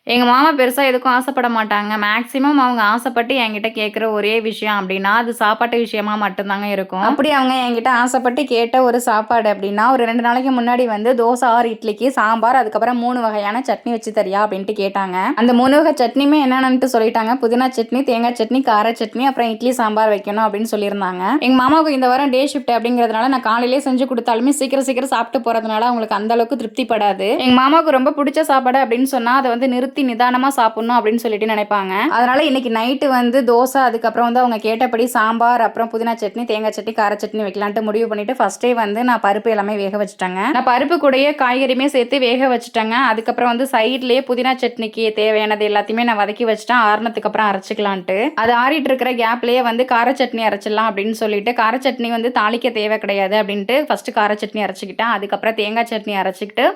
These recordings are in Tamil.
எங்க மாமா பெருசா எதுக்கும் ஆசைப்பட மாட்டாங்க. மேக்ஸிமம் அவங்க ஆசைப்பட்டு என்கிட்ட கேட்குற ஒரே விஷயம் அப்டின்னா, அது சாப்பாட்டு விஷயமா மட்டும் தாங்க இருக்கும். அப்படி அவங்க என்கிட்ட ஆசைப்பட்டு கேட்ட ஒரு சாப்பாடு அப்டின்னா, ஒரு 2 நாளைக்கு முன்னாடி வந்து தோசை ஆர் இட்லிக்கு சாம்பார், அதுக்கப்புறம் 3 வகையான சட்னி வச்சு தரியா அப்டின்ட்டு கேட்டாங்க. அந்த 3 வகை சட்னியுமே என்னென்னன்ட்டு சொல்லிட்டாங்க. புதினா சட்னி, தேங்காய் சட்னி, கார சட்னி, அப்புறம் இட்லி சாம்பார் வைக்கணும் அப்படின்னு சொல்லியிருந்தாங்க. எங்க மாமாவுக்கு இந்த வாரம் டே ஷிஃப்ட் அப்படிங்கிறதுனால நான் காலையிலேயே செஞ்சு கொடுத்தாலுமே சீக்கிரம் சீக்கிரம் சாப்பிட்டு போறதுனால அவங்களுக்கு அந்த அளவுக்கு திருப்திப்படாது. எங்க மாமாவுக்கு ரொம்ப பிடிச்ச சாப்பாடு அப்படின்னு சொன்னா அதை வந்து நிறுத்தி நிதானமா சாப்பிடணும் அப்படின்னு சொல்லிட்டு நினைப்பாங்க. அதனால இன்னைக்கு நைட்டு வந்து தோசை, அதுக்கப்புறம் வந்து அவங்க கேட்டபடி சாம்பார், அப்புறம் புதினா சட்னி, தேங்காய் சட்னி, கார சட்னி வைக்கலான்ட்டு முடிவு பண்ணிட்டு ஃபர்ஸ்டே வந்து நான் பருப்பு எல்லாமே வேக வச்சுட்டேங்க. நான் பருப்பு கூடயே காய்கறியுமே சேர்த்து வேக வச்சுட்டேங்க. அதுக்கப்புறம் வந்து சைட்லயே புதினா சட்னிக்கு தேவையானது எல்லாத்தையுமே நான் வதக்கி வச்சுட்டேன். ஆறுனதுக்கு அப்புறம் அரைச்சிக்கலான்ட்டு. அது ஆறிட்டு இருக்கிற கேப்லயே வந்து கார சட்னி அரைச்சிடலாம் அப்படின்னு சொல்லிட்டு, கார சட்னி வந்து தாளிக்க தேவை கிடையாது அப்படின்ட்டு ஃபர்ஸ்ட் கார சட்னி அரைச்சிக்கிட்டேன். அதுக்கப்புறம் தேங்காய் சட்னி அரைச்சிக்கிட்டு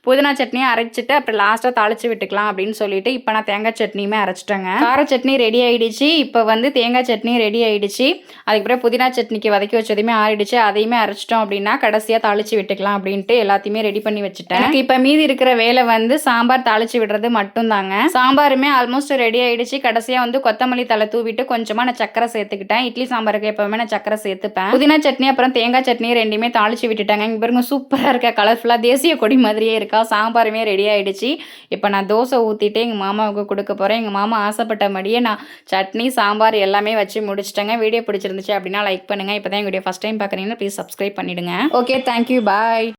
புதினா சட்னியை அரைச்சிட்டு அப்புறம் லாஸ்ட்டாக தாளிச்சு விட்டுக்கலாம் அப்படின்னு சொல்லிட்டு இப்போ நான் தேங்காய் சட்னியுமே அரைச்சிட்டேங்க. கார சட்னி ரெடி ஆயிடுச்சு. இப்போ வந்து தேங்காய் சட்னி ரெடி ஆயிடுச்சு. அதுக்கப்புறம் புதினா சட்னிக்கு வதக்கி வச்சதுமே ஆறிடுச்சு. அதையுமே அரைச்சிட்டோம் அப்படின்னா கடைசியாக தாளிச்சு விட்டுக்கலாம் அப்படின்ட்டு எல்லாத்தையுமே ரெடி பண்ணி வச்சுட்டேன். எனக்கு இப்போ மீதி இருக்கிற வேலை வந்து சாம்பார் தாளிச்சு விடுறது மட்டும் தாங்க. சாம்பாருமே ஆல்மோஸ்ட் ரெடி ஆயிடுச்சு. கடைசியாக வந்து கொத்தமல்லி தலை தூவிட்டு கொஞ்சமாக நான் சக்கரை சேர்த்துக்கிட்டேன். இட்லி சாம்பாருக்கு எப்பவுமே நான் சக்கரை சேர்த்துப்பேன். புதினா சட்னி அப்புறம் தேங்காய் சட்னி ரெண்டுமே தாளிச்சு விட்டுட்டாங்க. இங்க பாருங்க சூப்பராக இருக்க, கலர்ஃபுல்லாக தேசிய கொடி மாதிரியே இருக்கா. சாம்பாருமே ரெடி ஆயிடுச்சு. இப்போ நான் தோசை ஊற்றிட்டு எங்கள் மாமாவுக்கு கொடுக்க போகிறேன். எங்கள் மாமா ஆசைப்பட்டபடியே நான் சட்னி, சாம்பார் எல்லாமே வச்சு முடிச்சிட்டேங்க. வீடியோ பிடிச்சிருந்துச்சு அப்படின்னா லைக் பண்ணுங்கள். இப்போ தான் எங்கள் வீடியோ ஃபஸ்ட் டைம் பார்க்குறீங்கன்னா ப்ளீஸ் சப்ஸ்கிரைப் பண்ணிவிடுங்க. ஓகே, தேங்க்யூ, பாய்.